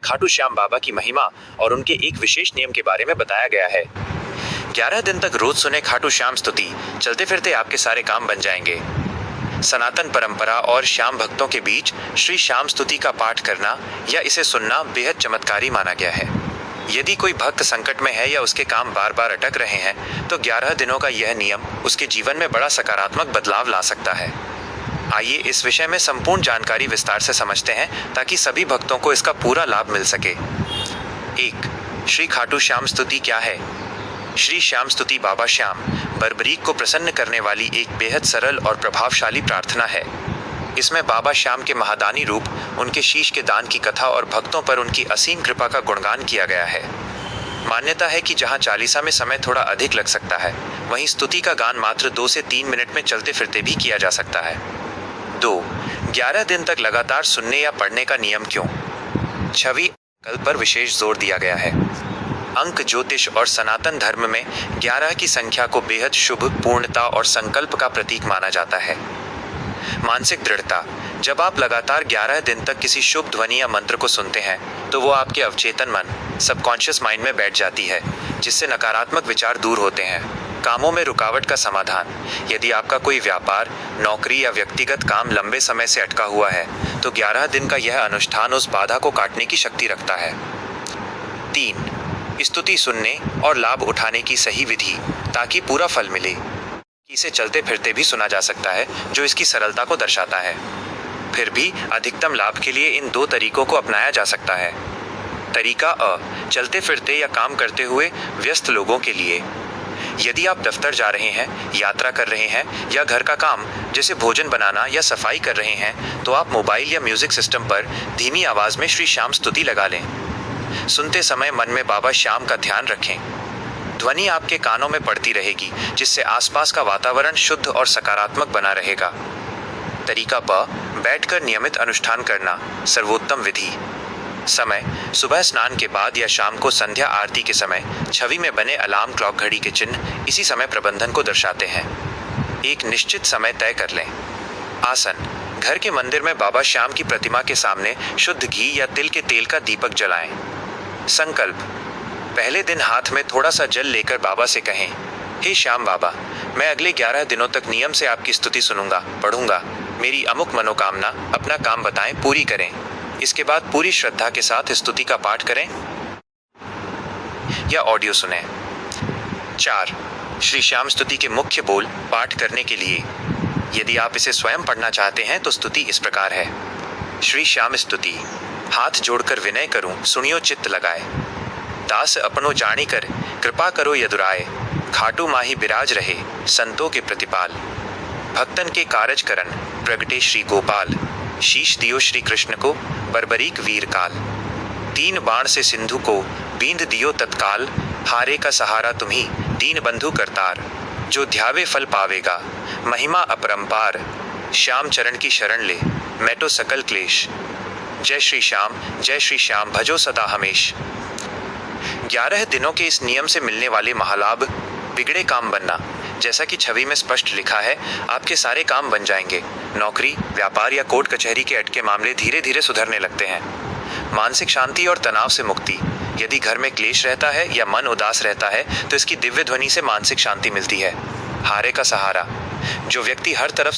खाटू श्याम बाबा की महिमा और उनके एक विशेष नियम के बारे में बताया गया है। 11 दिन तक रोज सुने खाटू श्याम स्तुति, चलते फिरते आपके सारे काम बन जाएंगे। सनातन परंपरा और श्याम भक्तों के बीच श्री श्याम स्तुति का पाठ करना या इसे सुनना बेहद चमत्कारी माना गया है। यदि कोई भक्त संकट में है या उसके काम बार बार अटक रहे हैं तो 11 दिनों का यह नियम उसके जीवन में बड़ा सकारात्मक बदलाव ला सकता है। आइए इस विषय में संपूर्ण जानकारी विस्तार से समझते हैं ताकि सभी भक्तों को इसका पूरा लाभ मिल सके। 1. श्री खाटू श्याम स्तुति क्या है? श्री श्याम स्तुति बाबा श्याम बर्बरीक को प्रसन्न करने वाली एक बेहद सरल और प्रभावशाली प्रार्थना है। इसमें बाबा श्याम के महादानी रूप, उनके शीश के दान की कथा और भक्तों पर उनकी असीम कृपा का गुणगान किया गया है। मान्यता है कि जहां चालीसा में समय थोड़ा अधिक लग सकता है, वहीं स्तुति का गान मात्र 2 से 3 मिनट में चलते फिरते भी किया जा सकता है। 2. 11 दिन तक लगातार सुनने या पढ़ने का नियम क्यों? छवि कल पर विशेष जोर दिया गया है। अंक ज्योतिष और सनातन धर्म में 11 की संख्या को बेहद शुभ, पूर्णता और संकल्प का प्रतीक माना जाता है। मानसिक दृढ़ता, जब आप लगातार 11 दिन तक किसी शुभ ध्वनि या मंत्र को सुनते हैं तो वो आपके अवचेतन मन, सबकॉन्शियस माइंड में बैठ जाती है, जिससे नकारात्मक विचार दूर होते हैं। कामों में रुकावट का समाधान, यदि आपका कोई व्यापार, नौकरी या व्यक्तिगत काम लंबे समय से अटका हुआ है तो 11 दिन का यह अनुष्ठान उस बाधा को काटने की शक्ति रखता है। 3. स्तुति सुनने और लाभ उठाने की सही विधि, ताकि पूरा फल मिले। इसे चलते फिरते भी सुना जा सकता है, जो इसकी सरलता को दर्शाता है। फिर भी अधिकतम लाभ के लिए इन 2 तरीकों को अपनाया जा सकता है। तरीका अ, चलते फिरते या काम करते हुए व्यस्त लोगों के लिए। यदि आप दफ्तर जा रहे हैं, यात्रा कर रहे हैं या घर का काम जैसे भोजन बनाना या सफाई कर रहे हैं तो आप मोबाइल या म्यूजिक सिस्टम पर धीमी आवाज में श्री श्याम स्तुति लगा लें। सुनते समय मन में बाबा श्याम का ध्यान रखें। ध्वनि आपके कानों में पड़ती रहेगी, जिससे आसपास का वातावरण शुद्ध और सकारात्मक बना रहेगा। तरीका ब, बैठकर नियमित अनुष्ठान करना, सर्वोत्तम विधि। समय, सुबह स्नान के बाद या शाम को संध्या आरती के समय छवि में बने अलार्म क्लॉक घड़ी के चिन्ह इसी समय प्रबंधन को दर्शाते हैं। एक निश्चित समय तय कर लें। आसन, घर के मंदिर में बाबा श्याम की प्रतिमा के सामने शुद्ध घी या तिल के तेल का दीपक जलाएं। संकल्प, पहले दिन हाथ में थोड़ा सा जल लेकर बाबा से कहें, हे श्याम बाबा, मैं अगले 11 दिनों तक नियम से आपकी स्तुति सुनूंगा, पढ़ूंगा। मेरी अमुक मनोकामना, अपना काम बताएं, पूरी करें। इसके बाद पूरी श्रद्धा के साथ स्तुति का पाठ करें या ऑडियो सुनें। 4. श्री श्याम स्तुति के मुख्य बोल पाठ करने के लिए। यदि आप इसे स्वयं पढ़ना चाहते हैं तो स्तुति इस प्रकार है। श्री श्याम स्तुति, हाथ जोड़कर विनय करूं, सुनियो चित्त लगाए। दास अपनो जानी कर, कृपा करो यदुराए। खाटू माही बिराज रहे, संतों के प्रतिपाल। भक्तन के कारज करन, प्रगटे श्री गोपाल। शीश दियो श्री कृष्ण को, बर्बरीक वीर काल। 3 बाण से सिंधु को, बींद दियो तत्काल। हारे का सहारा तुम्ही, दीन बंधु करतार। जो ध्यावे फल पावेगा, महिमा अपरंपार। श्याम चरण की शरण ले, मैटो सकल क्लेश। जय श्री श्याम भजो सदा हमेश। 11 दिनों के इस नियम से मिलने वाले महालाभ, बिगड़े काम बनना। जैसा कि छवि में स्पष्ट लिखा है, आपके सारे काम बन जाएंगे। नौकरी, व्यापार या कोर्ट कचहरी के अटके मामले धीरे धीरे सुधरने लगते हैं। मानसिक शांति और तनाव से मुक्ति, यदि घर में क्लेश रहता है या मन उदास रहता है तो इसकी दिव्य ध्वनि से मानसिक शांति मिलती है। हारे का सहारा, जो व्यक्ति हर तरफ